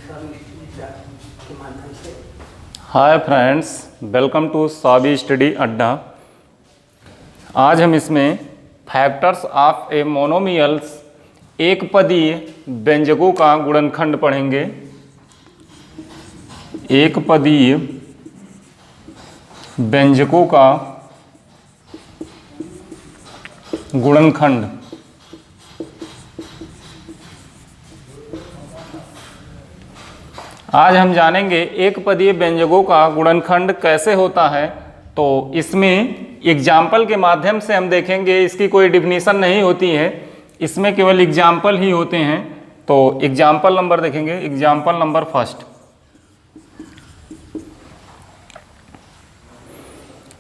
के माध्यम से। हाय फ्रेंड्स, वेलकम टू साबी स्टडी अड्डा। आज हम इसमें फैक्टर्स ऑफ ए मोनोमियल्स एक पदीय व्यंजकों का गुणनखंड पढ़ेंगे। एक पदीय व्यंजकों का गुणनखंड। आज हम जानेंगे एक पदीय व्यंजकों का गुणनखंड कैसे होता है। तो इसमें एग्जाम्पल के माध्यम से हम देखेंगे। इसकी कोई डिफिनीशन नहीं होती है, इसमें केवल एग्जाम्पल ही होते हैं। तो एग्जाम्पल नंबर देखेंगे। Example number first,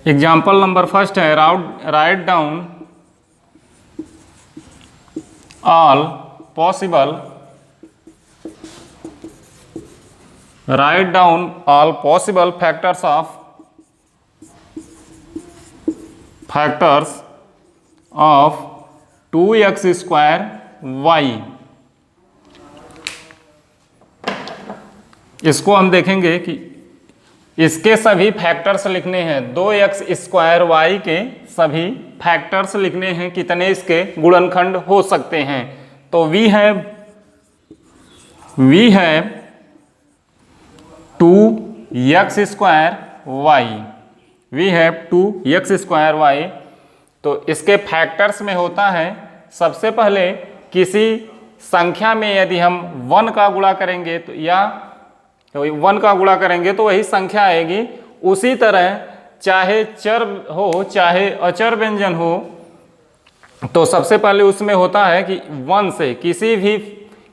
example number first है right down all possible, write down all possible factors of 2x square y। इसको हम देखेंगे कि इसके सभी फैक्टर्स लिखने हैं। 2x स्क्वायर वाई के सभी फैक्टर्स लिखने हैं, कितने इसके गुणनखंड हो सकते हैं। तो वी है 2x square y, we have 2x square y. तो इसके फैक्टर्स में होता है, सबसे पहले किसी संख्या में यदि हम 1 का गुणा करेंगे तो 1 का गुणा करेंगे तो वही संख्या आएगी। उसी तरह चाहे चर हो चाहे अचर व्यंजन हो, तो सबसे पहले उसमें होता है कि 1 से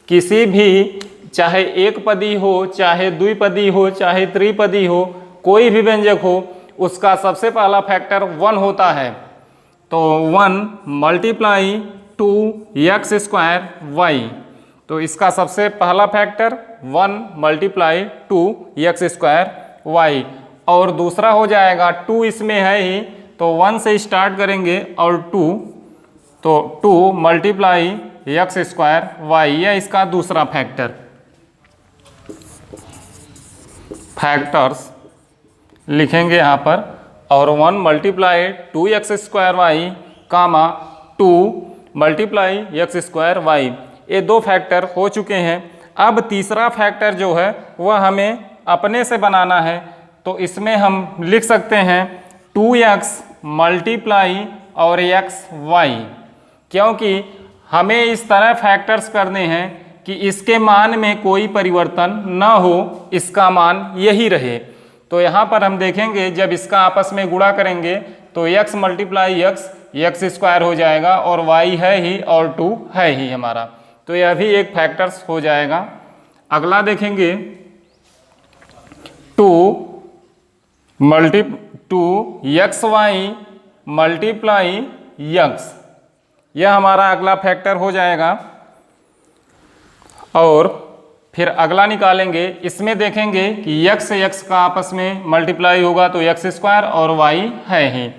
किसी भी चाहे एक पदी हो, चाहे द्विपदी हो, चाहे त्रिपदी हो, कोई भी व्यंजक हो, उसका सबसे पहला फैक्टर 1 होता है। तो 1 मल्टीप्लाई 2x स्क्वायर वाई, तो इसका सबसे पहला factor 1 multiply 2x square Y. और दूसरा हो जाएगा 2 इसमें है ही, तो 1 से स्टार्ट करेंगे और 2, तो 2 मल्टीप्लाई x स्क्वायर वाई, यह इसका दूसरा फैक्टर्स लिखेंगे यहाँ पर। और 1 मल्टीप्लाई 2x स्क्वायर वाई कामा 2 मल्टीप्लाई x स्क्वायर वाई, ये 2 फैक्टर हो चुके हैं। अब तीसरा फैक्टर जो है वह हमें अपने से बनाना है। तो इसमें हम लिख सकते हैं 2x मल्टीप्लाई और x वाई, क्योंकि हमें इस तरह फैक्टर्स करने हैं कि इसके मान में कोई परिवर्तन न हो, इसका मान यही रहे। तो यहाँ पर हम देखेंगे जब इसका आपस में गुणा करेंगे तो x मल्टीप्लाई x स्क्वायर हो जाएगा और y है ही और 2 है ही हमारा, तो यह भी एक फैक्टर्स हो जाएगा। अगला देखेंगे 2xy मल्टीप्लाई x, यह हमारा अगला फैक्टर हो जाएगा। और फिर अगला निकालेंगे, इसमें देखेंगे कि x से x का आपस में मल्टीप्लाई होगा तो x स्क्वायर और y है ही।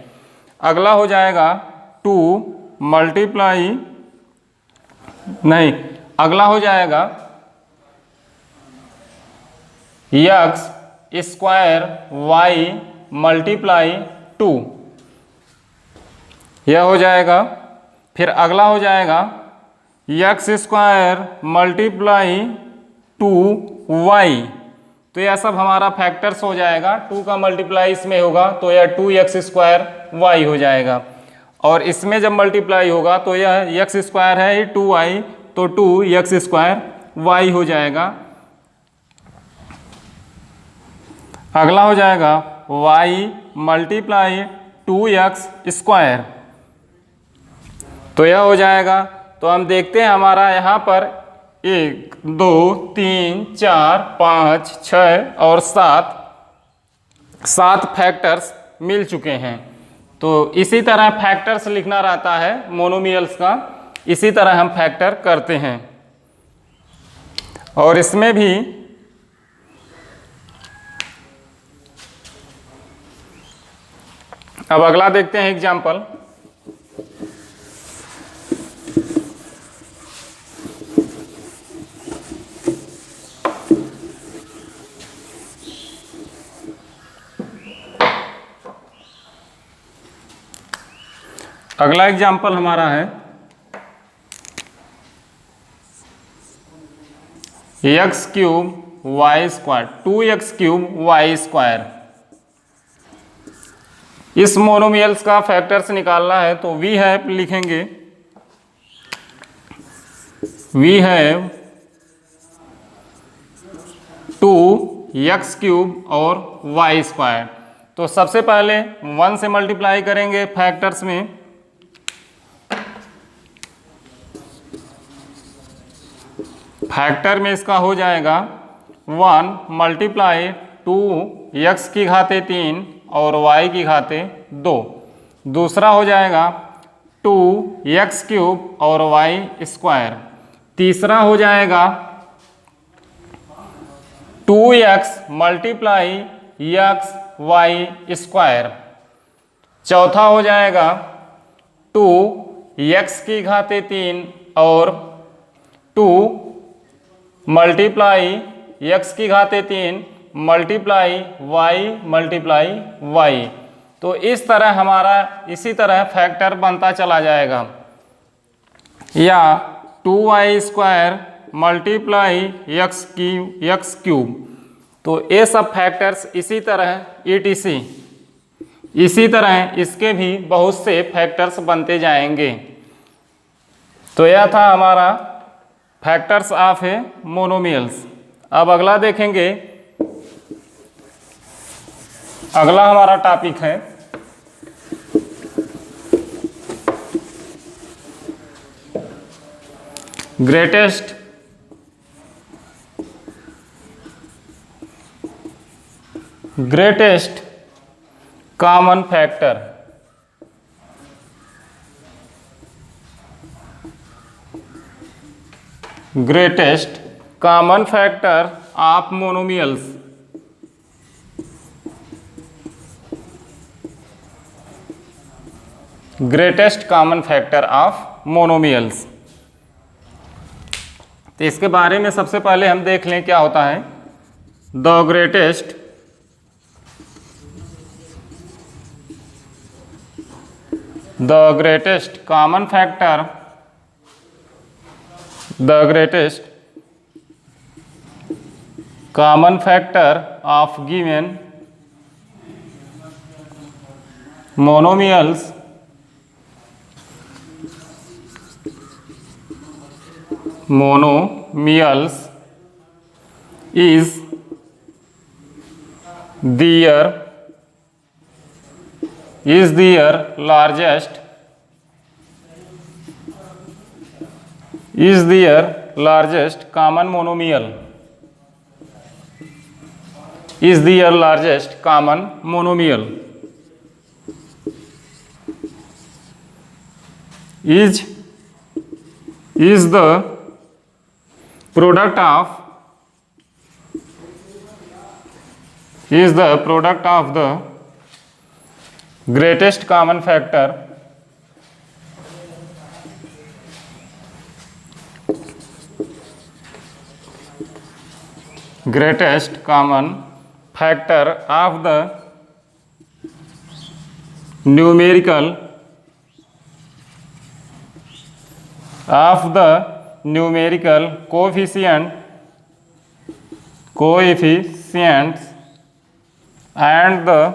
अगला हो जाएगा 2 मल्टीप्लाई, नहीं, अगला हो जाएगा x स्क्वायर y मल्टीप्लाई 2, यह हो जाएगा। फिर अगला हो जाएगा x स्क्वायर मल्टीप्लाई 2y, तो यह सब हमारा फैक्टर्स हो जाएगा। 2 का मल्टीप्लाई इसमें होगा तो यह 2x स्क्वायर y हो जाएगा। और इसमें जब मल्टीप्लाई होगा तो यह x स्क्वायर है 2y, तो 2x स्क्वायर y हो जाएगा। अगला हो जाएगा y मल्टीप्लाई 2x स्क्वायर, तो यह हो जाएगा। तो हम देखते हैं हमारा यहाँ पर 1 2 3 4 5 6 और 7 फैक्टर्स मिल चुके हैं। तो इसी तरह फैक्टर्स लिखना रहता है मोनोमियल्स का, इसी तरह हम फैक्टर करते हैं। और इसमें भी अब अगला देखते हैं एग्जाम्पल। अगला एग्जाम्पल हमारा है x cube y square, 2x cube y square. इस मोनोमियल्स का फैक्टर्स निकालना है तो वी हैव लिखेंगे, वी हैव 2x क्यूब और वाई स्क्वायर। तो सबसे पहले 1 से मल्टीप्लाई करेंगे फैक्टर्स में, फैक्टर में इसका हो जाएगा 1 मल्टीप्लाई 2x की घाते 3 और y की घाते 2। दूसरा हो जाएगा 2x क्यूब और y स्क्वायर। तीसरा हो जाएगा 2x multiply x y square. चौथा हो जाएगा 2x की घाते 3 और 2 मल्टीप्लाई x की घाते 3 मल्टीप्लाई y। तो इस तरह हमारा इसी तरह फैक्टर बनता चला जाएगा, या 2y square multiply x cube. तो ये सब फैक्टर्स इसी तरह ETC, इसी तरह इसके भी बहुत से फैक्टर्स बनते जाएंगे। तो यह था हमारा फैक्टर्स ऑफ ए मोनोमियल्स। अब अगला देखेंगे, अगला हमारा टॉपिक है greatest common factor. Greatest common factor of monomials. Greatest common factor of monomials. तो इसके बारे में सबसे पहले हम देख लें क्या होता है। The greatest common factor, the greatest common factor of given monomials is their largest common monomial, is their largest common monomial, is the product of the greatest common factor of the numerical coefficients and the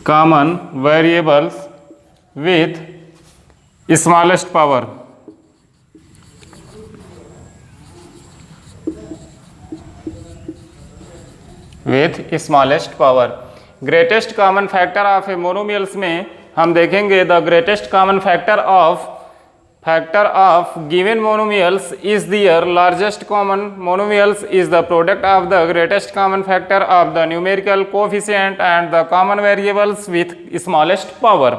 common variables with smallest power. Greatest common factor of a monomials में हम देखेंगे the greatest common factor of given monomials is their largest common monomials is the product of the greatest common factor of the numerical coefficient and the common variables with smallest power.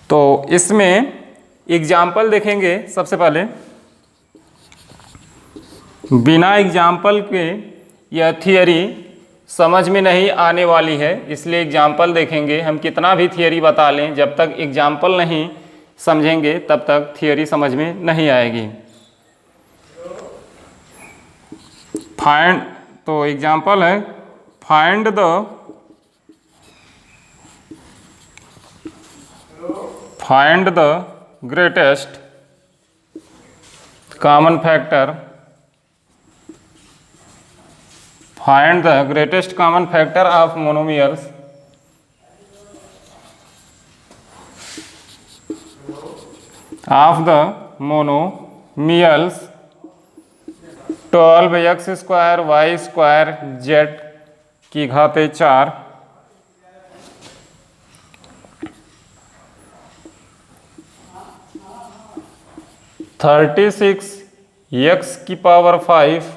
तो इसमें example देखेंगे। सबसे पहले बिना example के यह theory समझ में नहीं आने वाली है, इसलिए एग्जाम्पल देखेंगे। हम कितना भी थियरी बता लें, जब तक एग्जाम्पल नहीं समझेंगे तब तक थियरी समझ में नहीं आएगी। फाइंड, तो एग्जाम्पल है find the greatest common factor, find the greatest common factor of monomials monomials 12x square y square z की घाते 4 36x की पावर 5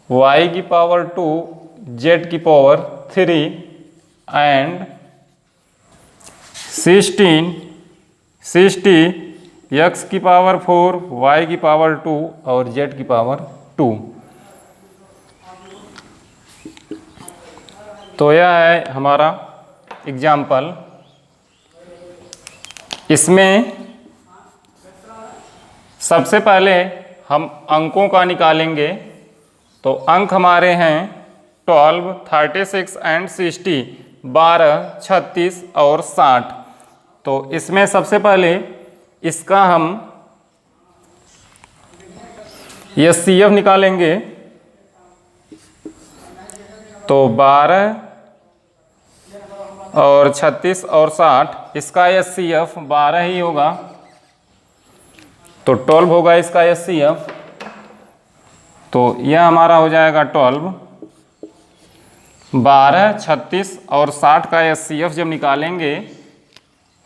y की पावर 2 z की पावर 3 एंड 60 x की पावर 4 y की पावर 2 और z की पावर 2। तो यह है हमारा एग्जाम्पल। इसमें सबसे पहले हम अंकों का निकालेंगे। तो अंक हमारे हैं 12, 36 एंड 60, 12, 36 और 60। तो इसमें सबसे पहले इसका हम HCF निकालेंगे। तो 12 और 36 और 60, इसका HCF 12 ही होगा, तो 12 होगा इसका HCF। तो यह हमारा हो जाएगा 12। 12, 36 और 60 का HCF जब निकालेंगे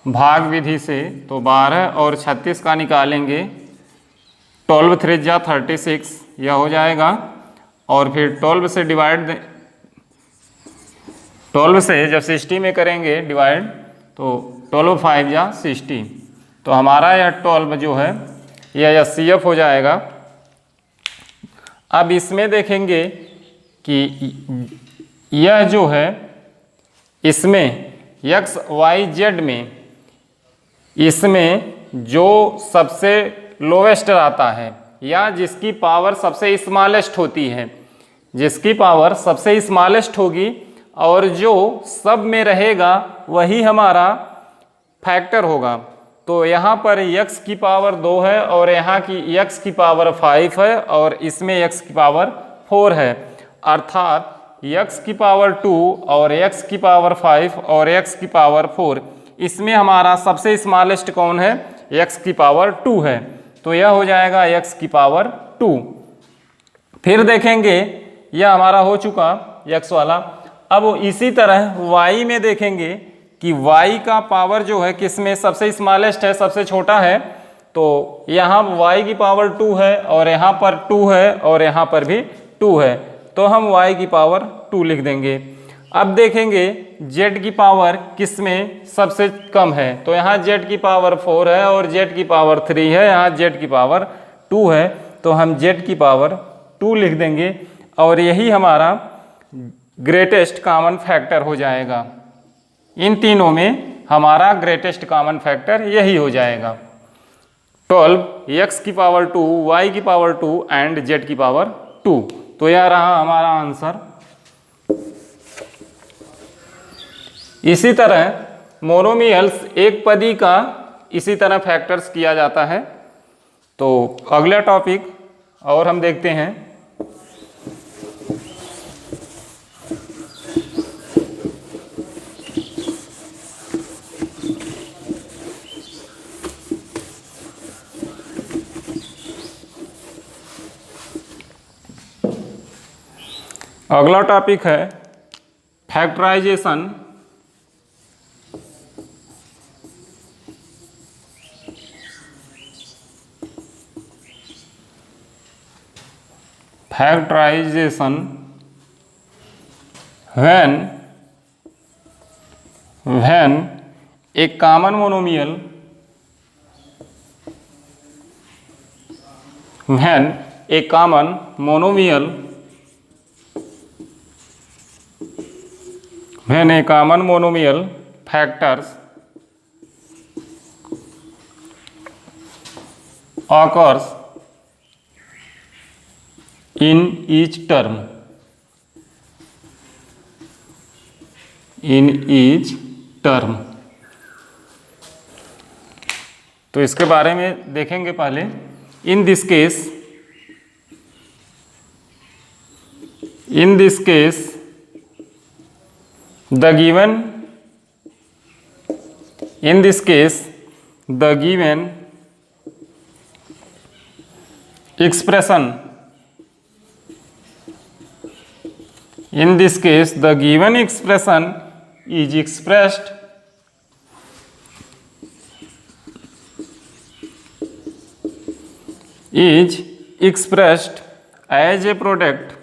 भाग विधि से, तो 12 और 36 का निकालेंगे, 12 3 जा 36 यह हो जाएगा। और फिर 12 से डिवाइड, 12 से जब 60 में करेंगे डिवाइड, तो 12 5 जा 60। तो हमारा यह 12 जो है यह HCF हो जाएगा। अब इसमें देखेंगे कि यह जो है इसमें x y z में, इसमें जो सबसे लोवेस्ट आता है या जिसकी पावर सबसे स्मॉलेस्ट होती है, जिसकी पावर सबसे स्मॉलेस्ट होगी और जो सब में रहेगा वही हमारा फैक्टर होगा। तो यहाँ पर x की पावर 2 है और यहाँ की x की पावर 5 है और इसमें x की पावर 4 है, अर्थात x की पावर 2 और x की पावर 5 और x की पावर 4, इसमें हमारा सबसे स्मॉलेस्ट कौन है? x की पावर 2 है। तो यह हो जाएगा x की पावर 2। फिर देखेंगे यह हमारा हो चुका x वाला। अब इसी तरह y में देखेंगे कि y का पावर जो है किसमें सबसे स्मॉलेस्ट है, सबसे छोटा है। तो यहाँ y की पावर 2 है और यहाँ पर 2 है और यहाँ पर भी 2 है, तो हम y की पावर 2 लिख देंगे। अब देखेंगे z की पावर किसमें सबसे कम है, तो यहाँ z की पावर 4 है और z की पावर 3 है, यहाँ z की पावर 2 है, तो हम z की पावर 2 लिख देंगे और यही हमारा ग्रेटेस्ट कॉमन फैक्टर हो जाएगा। इन तीनों में हमारा ग्रेटेस्ट कॉमन फैक्टर यही हो जाएगा, 12 x की पावर 2, y की पावर 2 एंड z की पावर 2। तो यह रहा हमारा आंसर। इसी तरह मोनोमियल्स एक पदी का इसी तरह फैक्टर्स किया जाता है। तो अगला टॉपिक और हम देखते हैं। अगला टॉपिक है factorisation. Factorisation when a common monomial, when a common monomial, when a common monomial factors occurs in each term, in each term। तो इसके बारे में देखेंगे पहले। in this case the given expression, in this case the given expression is expressed as a product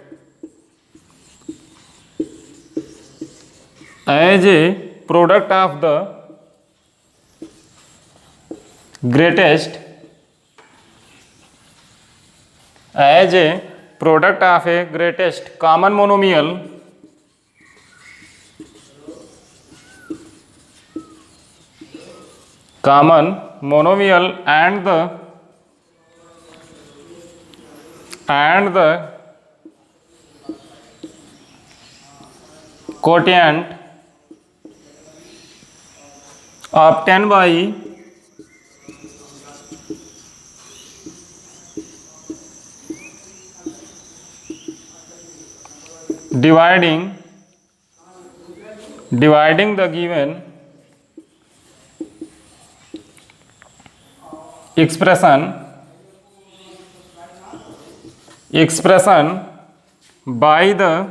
of the greatest, as a product of a greatest common monomial and the quotient obtained by dividing the given expression by the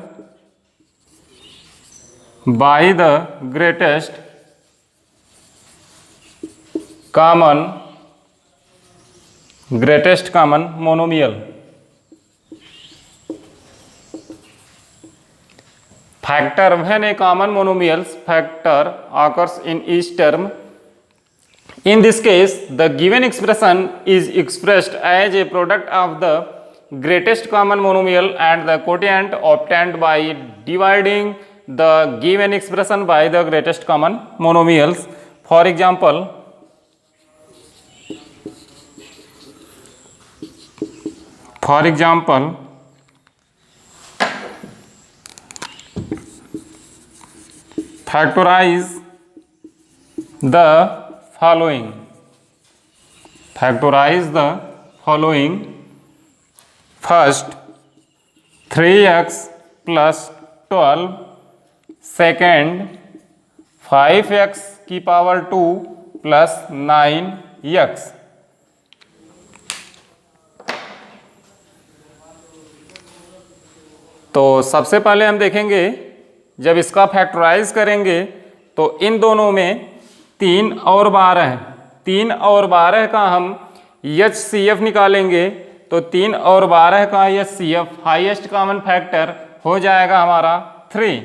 greatest common monomial। factor when a common monomial factor occurs in each term, in this case the given expression is expressed as a product of the greatest common monomial and the quotient obtained by dividing the given expression by the greatest common monomials। For example, factorize the following, first 3x plus 12, second 5x की power 2 plus 9x। तो सबसे पहले हम देखेंगे जब इसका factorise करेंगे तो इन दोनों में 3 और 12 है, 3 और 12 का हम HCF निकालेंगे तो 3 और 12 का HCF हाईएस्ट कॉमन फैक्टर हो जाएगा हमारा 3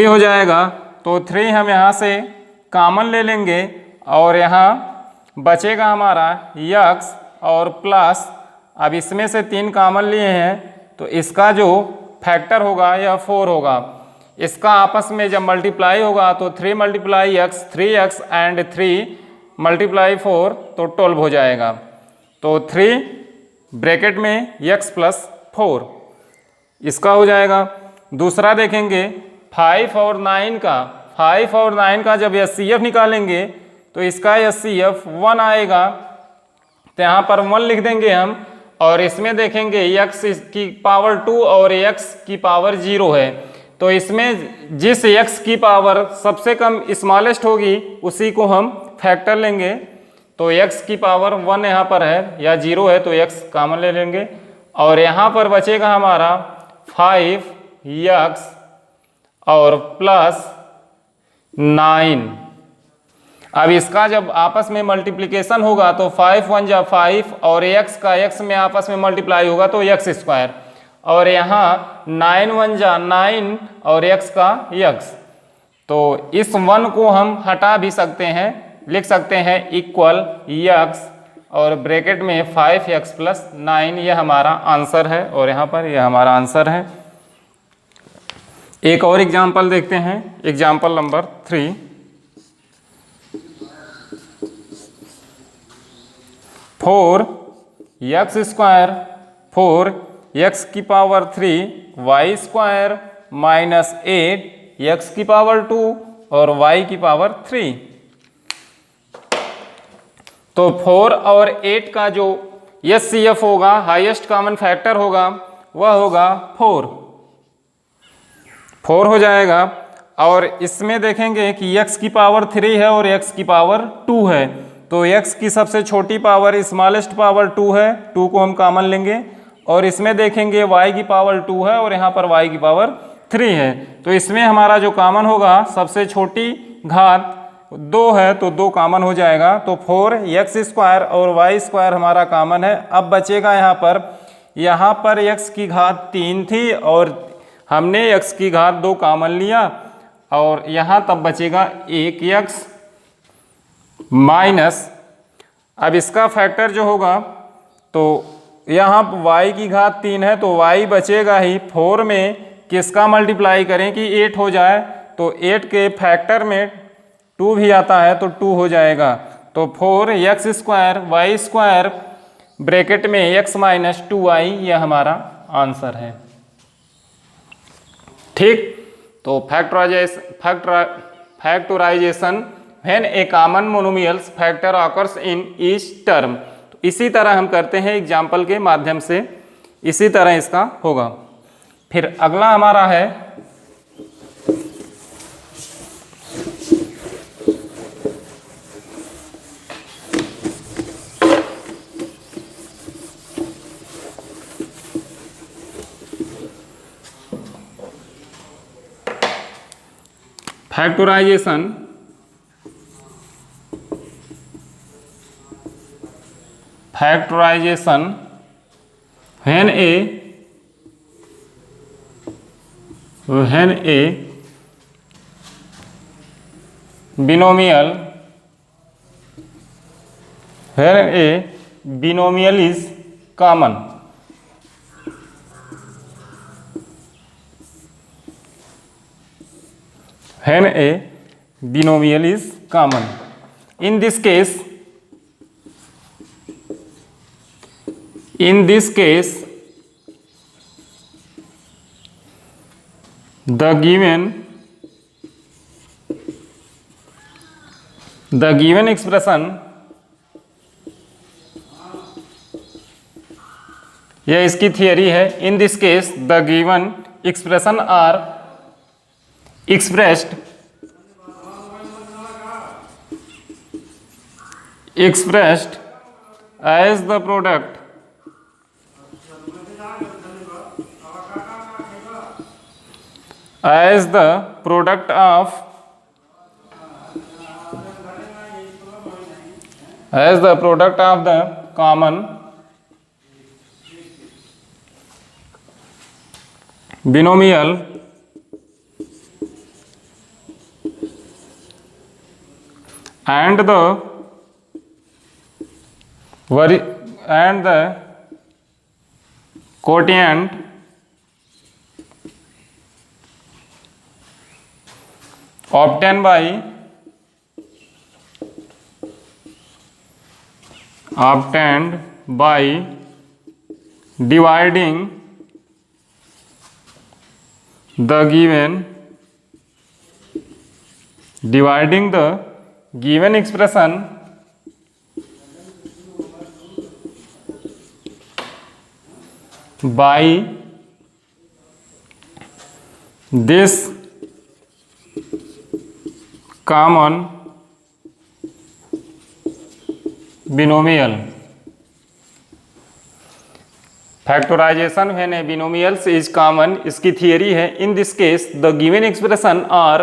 हो जाएगा। तो 3 हम यहाँ से कॉमन ले लेंगे और यहाँ बचेगा हमारा x और प्लस, अब इसमें से 3 कॉमन लिए हैं तो इसका जो फैक्टर होगा यह 4 होगा। इसका आपस में जब मल्टीप्लाई होगा तो 3 multiply x 3x and 3 multiply 4 तो 12 हो जाएगा। तो 3 ब्रैकेट में x प्लस 4 इसका हो जाएगा। दूसरा देखेंगे 5 और 9 का जब HCF निकालेंगे तो इसका HCF 1 आएगा, तो यहाँ पर 1 लिख देंगे हम और इसमें देखेंगे x की पावर 2 और x की पावर 0 है, तो इसमें जिस x की पावर सबसे कम स्मॉलेस्ट होगी उसी को हम फैक्टर लेंगे। तो x की पावर 1 यहाँ पर है या 0 है तो x कॉमन ले लेंगे और यहाँ पर बचेगा हमारा 5x और प्लस 9। अब इसका जब आपस में मल्टीप्लिकेशन होगा तो 5 1 जा 5 और x का x में आपस में मल्टीप्लाई होगा तो x स्क्वायर और यहाँ 9 1 जा 9 और x का x। तो इस 1 को हम हटा भी सकते हैं, लिख सकते हैं इक्वल x और ब्रैकेट में 5x प्लस 9, यह हमारा आंसर है और यहाँ पर यह हमारा आंसर है। एक और एग्जाम्पल देखते हैं, example number 3। 4x² 4x³ y² minus 8x² और y3। तो 4 और 8 का जो HCF होगा, हाईएस्ट कॉमन फैक्टर होगा, वह होगा 4 हो जाएगा। और इसमें देखेंगे कि x³ है और x2 है, तो x की सबसे छोटी पावर स्मॉलेस्ट पावर 2 है, 2 को हम कॉमन लेंगे। और इसमें देखेंगे y2 है और यहाँ पर y3 है, तो इसमें हमारा जो कॉमन होगा सबसे छोटी घात 2 है, तो 2 कॉमन हो जाएगा। तो 4x² और y² हमारा कॉमन है। अब बचेगा यहाँ पर x की घात 3 थी और हमने x की घात 2 कॉमन लिया, और यहाँ तब बचेगा 1x माइनस, अब इसका फैक्टर जो होगा, तो यहाँ y की घात 3 है तो y बचेगा ही। 4 में किसका मल्टीप्लाई करें कि 8 हो जाए, तो 8 के फैक्टर में 2 भी आता है तो 2 हो जाएगा। तो 4x² y² ब्रैकेट में x माइनस 2y, यह हमारा आंसर है। ठीक, तो factorisation when a common monomials factor occurs in each term, तो इसी तरह हम करते हैं एग्जाम्पल के माध्यम से, इसी तरह इसका होगा। फिर अगला हमारा है factorisation when a binomial is common, when a binomial is common. In this case the given expression, यह इसकी थियरी है। In this case the given expression are expressed as the product of the common binomial and the quotient obtained by dividing the given expression by this common binomial. Factorisation when a binomials is common, इसकी theory है। In this case the given expression are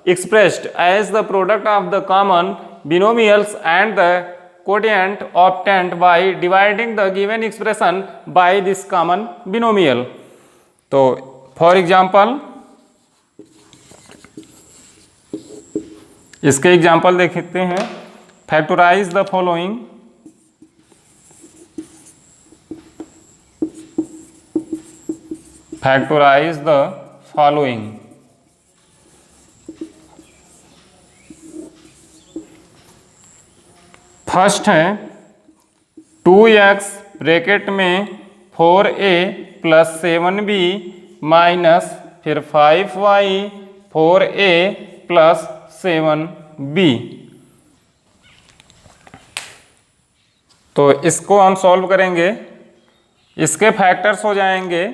expressed as the product of the common binomials and the quotient obtained by dividing the given expression by this common binomial. तो for example इसके example देखते हैं। Factorise the following, factorise the following. First है 2x bracket में 4a plus 7b minus फिर 5y 4a plus 7b। तो इसको हम सॉल्व करेंगे, इसके फैक्टर्स हो जाएंगे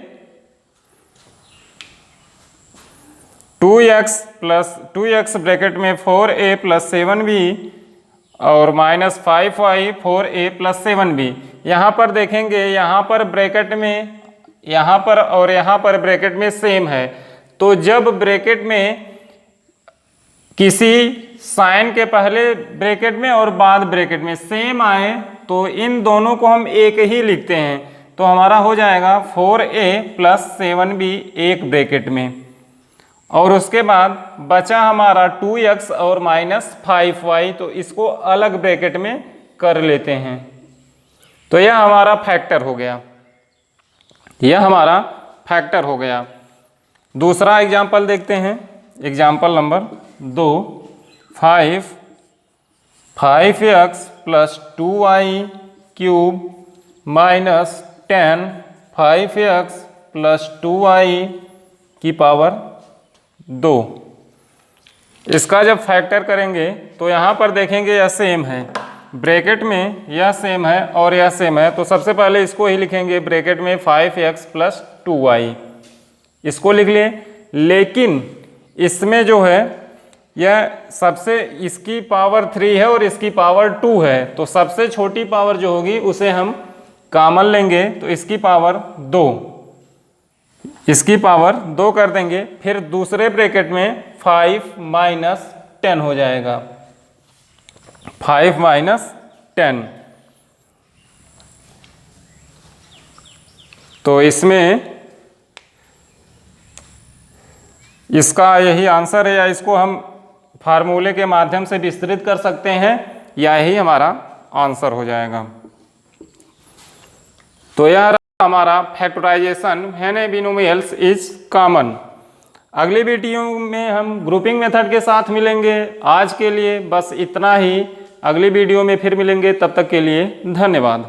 2x ब्रैकेट में 4a प्लस 7b और minus 5y 4a plus 7b। यहाँ पर देखेंगे, यहाँ पर ब्रैकेट में, यहाँ पर और यहाँ पर ब्रैकेट में सेम है, तो जब ब्रैकेट में किसी साइन के पहले ब्रैकेट में और बाद ब्रैकेट में सेम आए तो इन दोनों को हम एक ही लिखते हैं। तो हमारा हो जाएगा 4a प्लस 7b एक ब्रैकेट में, और उसके बाद बचा हमारा 2x और माइनस 5y, तो इसको अलग ब्रैकेट में कर लेते हैं। तो यह हमारा फैक्टर हो गया, यह हमारा फैक्टर हो गया। दूसरा एग्जाम्पल देखते हैं, example number 2। 5x plus 2y cube minus 10 5x plus 2y की पावर 2। इसका जब फैक्टर करेंगे तो यहाँ पर देखेंगे यह सेम है, ब्रैकेट में यह सेम है और यह सेम है, तो सबसे पहले इसको ही लिखेंगे ब्रैकेट में 5x प्लस 2y, इसको लिख लिए। लेकिन इसमें जो है यह सबसे, इसकी पावर 3 है और इसकी पावर 2 है, तो सबसे छोटी पावर जो होगी उसे हम कॉमन लेंगे, तो इसकी पावर 2, इसकी पावर 2 कर देंगे। फिर दूसरे ब्रैकेट में 5 माइनस 10 हो जाएगा, 5 माइनस 10। तो इसमें इसका यही आंसर है, या इसको हम फार्मूले के माध्यम से विस्तृत कर सकते हैं, या यही हमारा आंसर हो जाएगा। तो यह हमारा factorisation when a binomials is common. अगली वीडियो में हम ग्रुपिंग मेथड के साथ मिलेंगे। आज के लिए बस इतना ही, अगली वीडियो में फिर मिलेंगे, तब तक के लिए धन्यवाद।